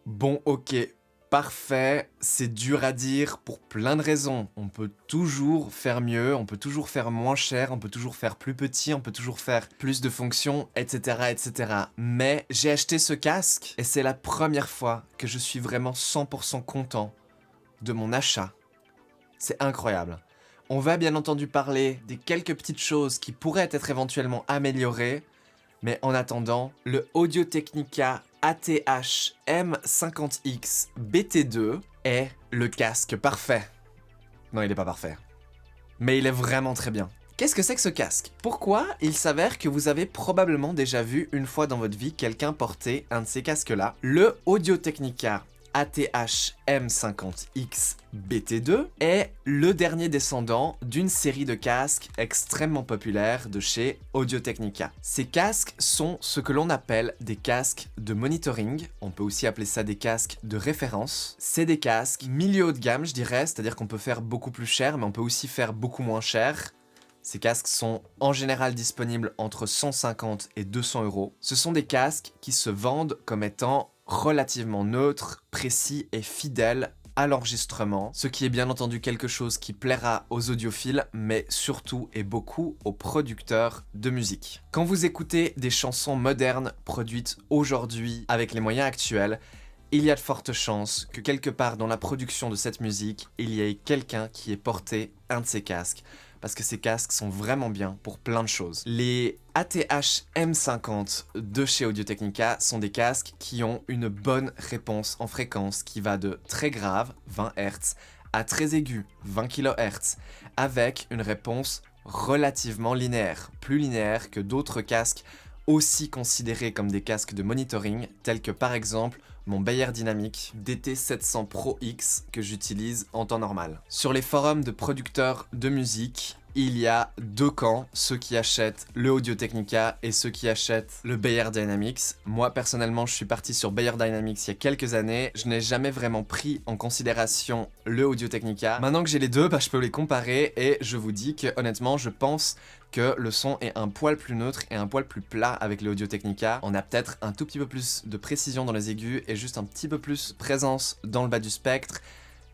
Bon, ok, parfait, c'est dur à dire pour plein de raisons. On peut toujours faire mieux, on peut toujours faire moins cher, on peut toujours faire plus petit, on peut toujours faire plus de fonctions, etc. etc. Mais j'ai acheté ce casque et c'est la première fois que je suis vraiment 100% content de mon achat. C'est incroyable. On va bien entendu parler des quelques petites choses qui pourraient être éventuellement améliorées, mais en attendant, le Audio-Technica ATH M50X BT2 est le casque parfait. Non, il n'est pas parfait. Mais il est vraiment très bien. Qu'est-ce que c'est que ce casque? Pourquoi il s'avère que vous avez probablement déjà vu une fois dans votre vie quelqu'un porter un de ces casques-là? Le Audio-Technica ATH M50X BT2 est le dernier descendant d'une série de casques extrêmement populaires de chez Audio-Technica. Ces casques sont ce que l'on appelle des casques de monitoring, on peut aussi appeler ça des casques de référence. C'est des casques milieu haut de gamme, je dirais, c'est-à-dire qu'on peut faire beaucoup plus cher, mais on peut aussi faire beaucoup moins cher. Ces casques sont en général disponibles entre 150 et 200 euros. Ce sont des casques qui se vendent comme étant relativement neutres, précis et fidèles à l'enregistrement, ce qui est bien entendu quelque chose qui plaira aux audiophiles, mais surtout et beaucoup aux producteurs de musique. Quand vous écoutez des chansons modernes produites aujourd'hui avec les moyens actuels, il y a de fortes chances que quelque part dans la production de cette musique, il y ait quelqu'un qui ait porté un de ces casques. Parce que ces casques sont vraiment bien pour plein de choses. Les ATH M50 de chez Audio-Technica sont des casques qui ont une bonne réponse en fréquence qui va de très grave, 20 Hz, à très aigu, 20 kHz, avec une réponse relativement linéaire, plus linéaire que d'autres casques aussi considérés comme des casques de monitoring, tels que par exemple mon Beyer Dynamic DT700 Pro X que j'utilise en temps normal. Sur les forums de producteurs de musique, il y a deux camps, ceux qui achètent le Audio-Technica et ceux qui achètent le Beyer Dynamics. Moi personnellement je suis parti sur Beyer Dynamics il y a quelques années, je n'ai jamais vraiment pris en considération le Audio-Technica. Maintenant que j'ai les deux, je peux les comparer et je vous dis que honnêtement je pense que le son est un poil plus neutre et un poil plus plat avec le Audio-Technica. On a peut-être un tout petit peu plus de précision dans les aigus et juste un petit peu plus de présence dans le bas du spectre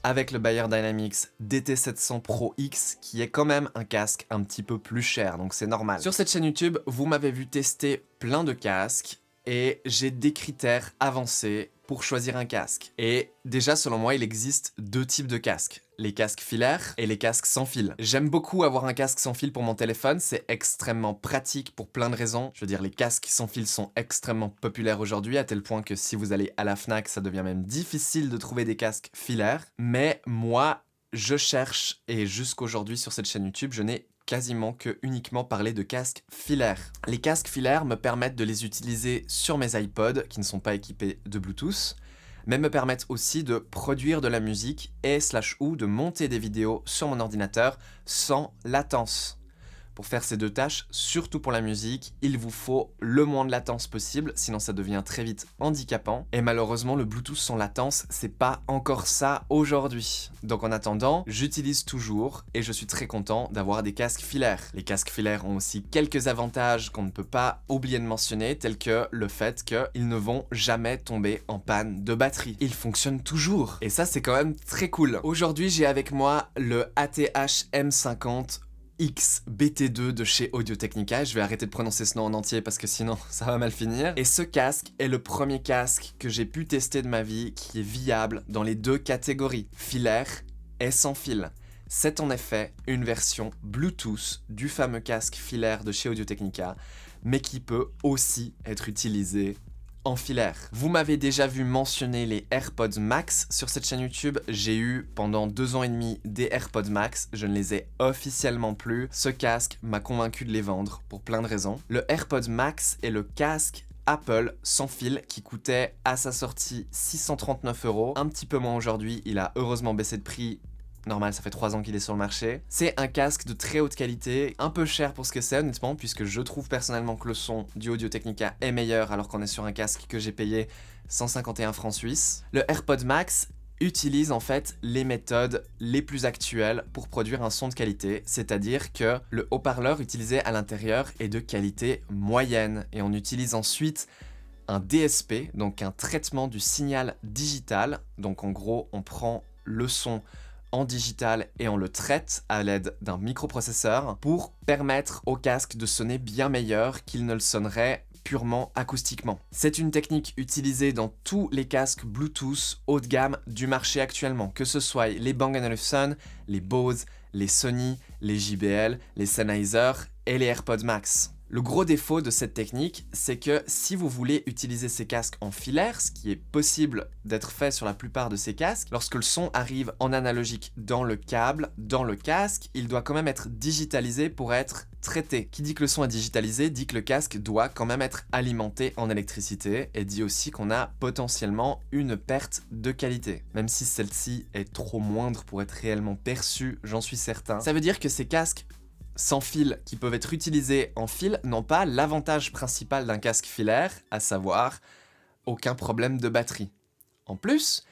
avec le Beyer Dynamics DT700 Pro X qui est quand même un casque un petit peu plus cher, donc c'est normal. Sur cette chaîne YouTube, vous m'avez vu tester plein de casques et j'ai des critères avancés pour choisir un casque. Et déjà, selon moi, il existe deux types de casques. Les casques filaires et les casques sans fil. J'aime beaucoup avoir un casque sans fil pour mon téléphone, c'est extrêmement pratique pour plein de raisons. Je veux dire, les casques sans fil sont extrêmement populaires aujourd'hui, à tel point que si vous allez à la Fnac, ça devient même difficile de trouver des casques filaires. Mais moi, je cherche, et jusqu'aujourd'hui sur cette chaîne YouTube, je n'ai quasiment que uniquement parler de casques filaires. Les casques filaires me permettent de les utiliser sur mes iPods qui ne sont pas équipés de Bluetooth, mais me permettent aussi de produire de la musique et/ou de monter des vidéos sur mon ordinateur sans latence. Pour faire ces deux tâches, surtout pour la musique, il vous faut le moins de latence possible, sinon ça devient très vite handicapant. Et malheureusement, le Bluetooth sans latence, c'est pas encore ça aujourd'hui. Donc en attendant, j'utilise toujours et je suis très content d'avoir des casques filaires. Les casques filaires ont aussi quelques avantages qu'on ne peut pas oublier de mentionner, tels que le fait qu'ils ne vont jamais tomber en panne de batterie. Ils fonctionnent toujours. Et ça, c'est quand même très cool. Aujourd'hui, j'ai avec moi le ATH M50 X BT2 de chez Audio-Technica. Je vais arrêter de prononcer ce nom en entier parce que sinon ça va mal finir. Et ce casque est le premier casque que j'ai pu tester de ma vie qui est viable dans les deux catégories, filaire et sans fil. C'est en effet une version Bluetooth du fameux casque filaire de chez Audio-Technica, mais qui peut aussi être utilisé en filaire. Vous m'avez déjà vu mentionner les AirPods Max sur cette chaîne YouTube. J'ai eu pendant 2 ans et demi des AirPods Max. Je ne les ai officiellement plus. Ce casque m'a convaincu de les vendre pour plein de raisons. Le AirPods Max est le casque Apple sans fil qui coûtait à sa sortie 639 €. Un petit peu moins aujourd'hui. Il a heureusement baissé de prix. Normal, ça fait 3 ans qu'il est sur le marché. C'est un casque de très haute qualité, un peu cher pour ce que c'est honnêtement, puisque je trouve personnellement que le son du Audio-Technica est meilleur alors qu'on est sur un casque que j'ai payé 151 francs suisses. Le AirPod Max utilise en fait les méthodes les plus actuelles pour produire un son de qualité, c'est-à-dire que le haut-parleur utilisé à l'intérieur est de qualité moyenne et on utilise ensuite un DSP, donc un traitement du signal digital. Donc en gros, on prend le son en digital et on le traite à l'aide d'un microprocesseur pour permettre au casque de sonner bien meilleur qu'il ne le sonnerait purement acoustiquement. C'est une technique utilisée dans tous les casques Bluetooth haut de gamme du marché actuellement, que ce soit les Bang & Olufsen, les Bose, les Sony, les JBL, les Sennheiser et les AirPods Max. Le gros défaut de cette technique, c'est que si vous voulez utiliser ces casques en filaire, ce qui est possible d'être fait sur la plupart de ces casques, lorsque le son arrive en analogique dans le câble, dans le casque, il doit quand même être digitalisé pour être traité. Qui dit que le son est digitalisé, dit que le casque doit quand même être alimenté en électricité et dit aussi qu'on a potentiellement une perte de qualité. Même si celle-ci est trop moindre pour être réellement perçue, j'en suis certain. Ça veut dire que ces casques sans fil qui peuvent être utilisés en fil n'ont pas l'avantage principal d'un casque filaire, à savoir aucun problème de batterie. En plus,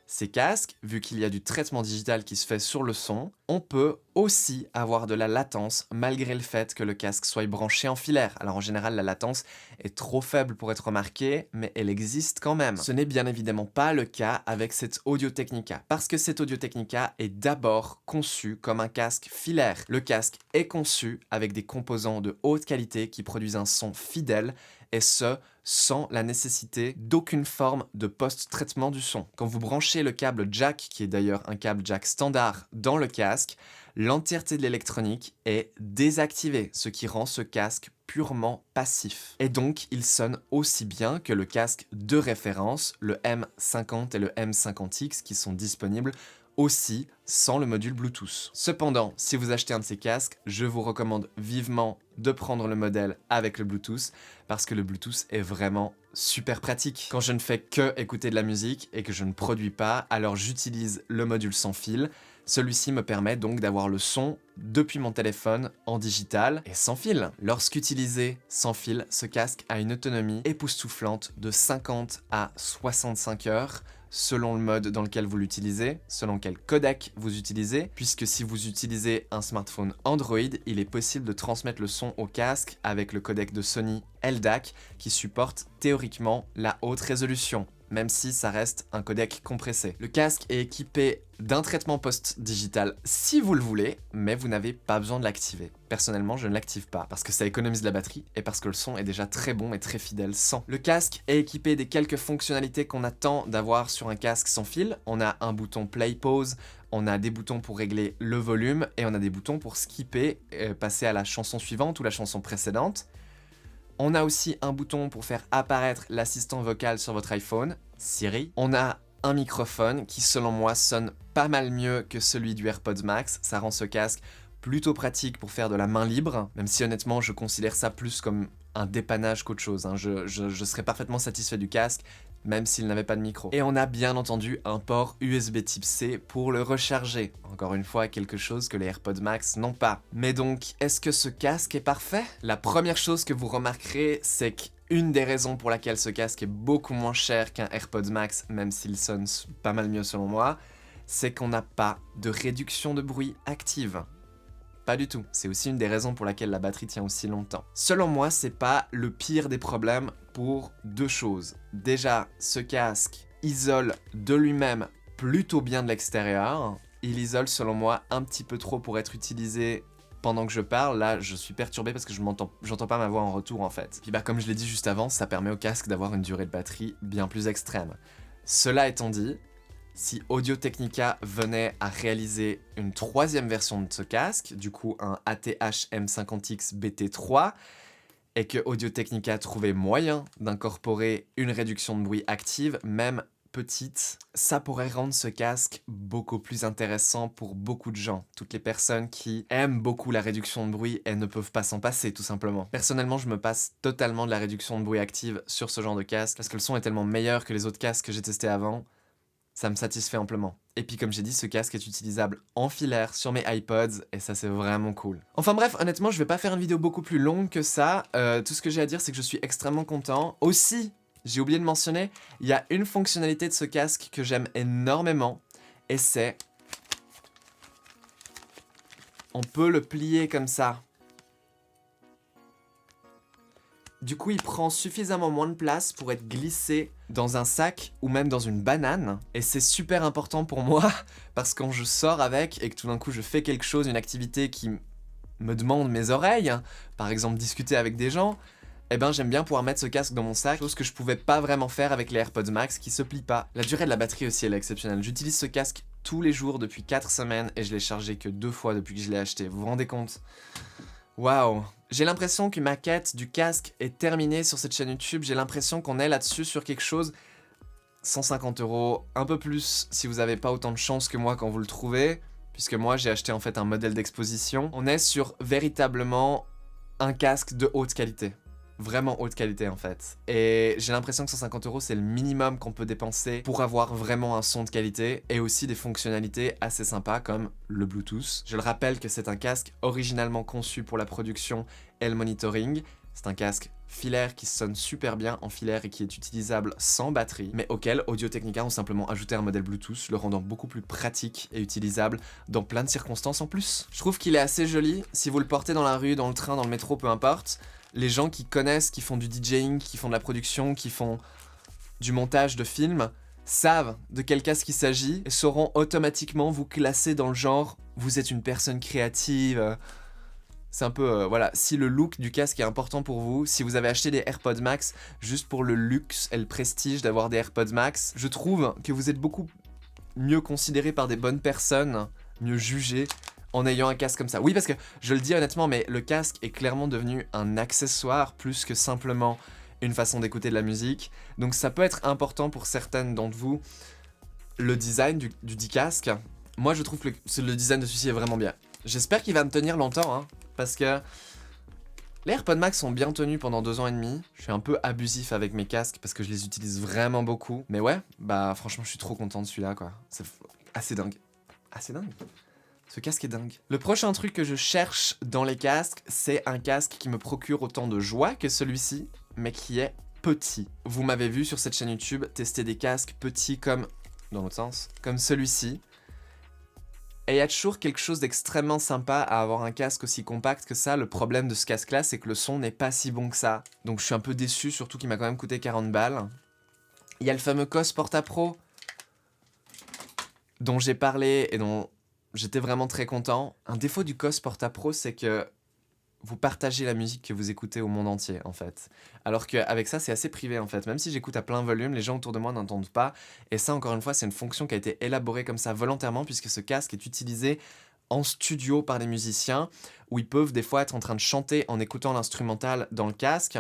ces casques, vu qu'il y a du traitement digital qui se fait sur le son, on peut aussi avoir de la latence malgré le fait que le casque soit branché en filaire. Alors en général, la latence est trop faible pour être remarquée, mais elle existe quand même. Ce n'est bien évidemment pas le cas avec cette Audio-Technica, parce que cette Audio-Technica est d'abord conçue comme un casque filaire. Le casque est conçu avec des composants de haute qualité qui produisent un son fidèle, et ce, sans la nécessité d'aucune forme de post-traitement du son. Quand vous branchez le câble jack, qui est d'ailleurs un câble jack standard, dans le casque, l'entièreté de l'électronique est désactivée, ce qui rend ce casque purement passif. Et donc, il sonne aussi bien que le casque de référence, le M50 et le M50X, qui sont disponibles aussi sans le module Bluetooth. Cependant, si vous achetez un de ces casques, je vous recommande vivement de prendre le modèle avec le Bluetooth parce que le Bluetooth est vraiment super pratique. Quand je ne fais que écouter de la musique et que je ne produis pas, alors j'utilise le module sans fil. Celui-ci me permet donc d'avoir le son depuis mon téléphone en digital et sans fil. Lorsqu'utilisé sans fil, ce casque a une autonomie époustouflante de 50 à 65 heures selon le mode dans lequel vous l'utilisez, selon quel codec vous utilisez, puisque si vous utilisez un smartphone Android, il est possible de transmettre le son au casque avec le codec de Sony LDAC qui supporte théoriquement la haute résolution, même si ça reste un codec compressé. Le casque est équipé d'un traitement post-digital si vous le voulez, mais vous n'avez pas besoin de l'activer. Personnellement, je ne l'active pas parce que ça économise de la batterie et parce que le son est déjà très bon et très fidèle sans. Le casque est équipé des quelques fonctionnalités qu'on attend d'avoir sur un casque sans fil. On a un bouton play pause, on a des boutons pour régler le volume et on a des boutons pour skipper, passer à la chanson suivante ou la chanson précédente. On a aussi un bouton pour faire apparaître l'assistant vocal sur votre iPhone, Siri. On a un microphone qui, selon moi, sonne pas mal mieux que celui du AirPods Max. Ça rend ce casque plutôt pratique pour faire de la main libre, même si honnêtement, je considère ça plus comme un dépannage qu'autre chose. Je serais parfaitement satisfait du casque, même s'il n'avait pas de micro. Et on a bien entendu un port USB type C pour le recharger. Encore une fois, quelque chose que les AirPods Max n'ont pas. Mais donc, est-ce que ce casque est parfait? La première chose que vous remarquerez, c'est qu'une des raisons pour laquelle ce casque est beaucoup moins cher qu'un AirPods Max, même s'il sonne pas mal mieux selon moi, c'est qu'on n'a pas de réduction de bruit active. Pas du tout. C'est aussi une des raisons pour laquelle la batterie tient aussi longtemps. Selon moi, c'est pas le pire des problèmes pour deux choses. Déjà, ce casque isole de lui-même plutôt bien de l'extérieur. Il isole selon moi un petit peu trop pour être utilisé pendant que je parle. Là, je suis perturbé parce que j'entends pas ma voix en retour en fait. Puis comme je l'ai dit juste avant, ça permet au casque d'avoir une durée de batterie bien plus extrême. Cela étant dit, si Audio-Technica venait à réaliser une troisième version de ce casque, du coup un ATH M50X BT3, et que Audio-Technica trouvait moyen d'incorporer une réduction de bruit active, même petite, ça pourrait rendre ce casque beaucoup plus intéressant pour beaucoup de gens. Toutes les personnes qui aiment beaucoup la réduction de bruit et ne peuvent pas s'en passer, tout simplement. Personnellement, je me passe totalement de la réduction de bruit active sur ce genre de casque, parce que le son est tellement meilleur que les autres casques que j'ai testés avant. Ça me satisfait amplement. Et puis comme j'ai dit, ce casque est utilisable en filaire sur mes iPods et ça c'est vraiment cool. Enfin bref, honnêtement, je vais pas faire une vidéo beaucoup plus longue que ça. Tout ce que j'ai à dire, c'est que je suis extrêmement content. Aussi, j'ai oublié de mentionner, il y a une fonctionnalité de ce casque que j'aime énormément et c'est... On peut le plier comme ça. Du coup, il prend suffisamment moins de place pour être glissé dans un sac ou même dans une banane. Et c'est super important pour moi parce que quand je sors avec et que tout d'un coup je fais quelque chose, une activité qui me demande mes oreilles, par exemple discuter avec des gens, eh ben j'aime bien pouvoir mettre ce casque dans mon sac, chose que je pouvais pas vraiment faire avec les AirPods Max qui se plient pas. La durée de la batterie aussi elle est exceptionnelle. J'utilise ce casque tous les jours depuis 4 semaines et je l'ai chargé que 2 fois depuis que je l'ai acheté. Vous vous rendez compte? Waouh! J'ai l'impression que ma quête du casque est terminée sur cette chaîne YouTube. J'ai l'impression qu'on est là-dessus sur quelque chose. 150 €, un peu plus si vous avez pas autant de chance que moi quand vous le trouvez, puisque moi j'ai acheté en fait un modèle d'exposition. On est sur véritablement un casque de haute qualité. Vraiment haute qualité en fait. Et j'ai l'impression que 150 € c'est le minimum qu'on peut dépenser pour avoir vraiment un son de qualité et aussi des fonctionnalités assez sympas comme le Bluetooth. Je le rappelle que c'est un casque originalement conçu pour la production et le monitoring. C'est un casque filaire qui sonne super bien en filaire et qui est utilisable sans batterie, mais auquel Audio-Technica ont simplement ajouté un modèle Bluetooth, le rendant beaucoup plus pratique et utilisable dans plein de circonstances en plus. Je trouve qu'il est assez joli, si vous le portez dans la rue, dans le train, dans le métro, peu importe. Les gens qui connaissent, qui font du DJing, qui font de la production, qui font du montage de films, savent de quel casque il s'agit et sauront automatiquement vous classer dans le genre « vous êtes une personne créative ». C'est un peu, voilà, si le look du casque est important pour vous, si vous avez acheté des AirPods Max juste pour le luxe et le prestige d'avoir des AirPods Max, je trouve que vous êtes beaucoup mieux considéré par des bonnes personnes, mieux jugé, en ayant un casque comme ça. Oui, parce que, je le dis honnêtement, mais le casque est clairement devenu un accessoire plus que simplement une façon d'écouter de la musique. Donc ça peut être important pour certaines d'entre vous, le design du dit casque. Moi, je trouve que le design de celui-ci est vraiment bien. J'espère qu'il va me tenir longtemps, hein, parce que les AirPods Max sont bien tenus pendant 2 ans et demi. Je suis un peu abusif avec mes casques parce que je les utilise vraiment beaucoup. Mais ouais, bah franchement, je suis trop content de celui-là, quoi. C'est assez dingue. Assez dingue. Ce casque est dingue. Le prochain truc que je cherche dans les casques, c'est un casque qui me procure autant de joie que celui-ci, mais qui est petit. Vous m'avez vu sur cette chaîne YouTube tester des casques petits comme, dans l'autre sens, comme celui-ci. Et il y a toujours quelque chose d'extrêmement sympa à avoir un casque aussi compact que ça. Le problème de ce casque-là, c'est que le son n'est pas si bon que ça. Donc je suis un peu déçu, surtout qu'il m'a quand même coûté 40 balles. Il y a le fameux COS Porta Pro, dont j'ai parlé et dont j'étais vraiment très content. Un défaut du COS Porta Pro, c'est que vous partagez la musique que vous écoutez au monde entier, en fait. Alors qu'avec ça, c'est assez privé, en fait. Même si j'écoute à plein volume, les gens autour de moi n'entendent pas. Et ça, encore une fois, c'est une fonction qui a été élaborée comme ça volontairement, puisque ce casque est utilisé en studio par des musiciens, où ils peuvent des fois être en train de chanter en écoutant l'instrumental dans le casque,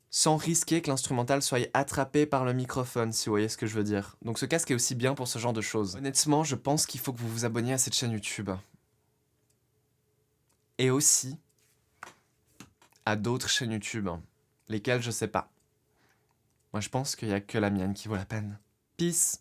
sans risquer que l'instrumental soit attrapé par le microphone, si vous voyez ce que je veux dire. Donc ce casque est aussi bien pour ce genre de choses. Honnêtement, je pense qu'il faut que vous vous abonniez à cette chaîne YouTube. Et aussi à d'autres chaînes YouTube, lesquelles je sais pas. Moi je pense qu'il y a que la mienne qui vaut la peine. Peace.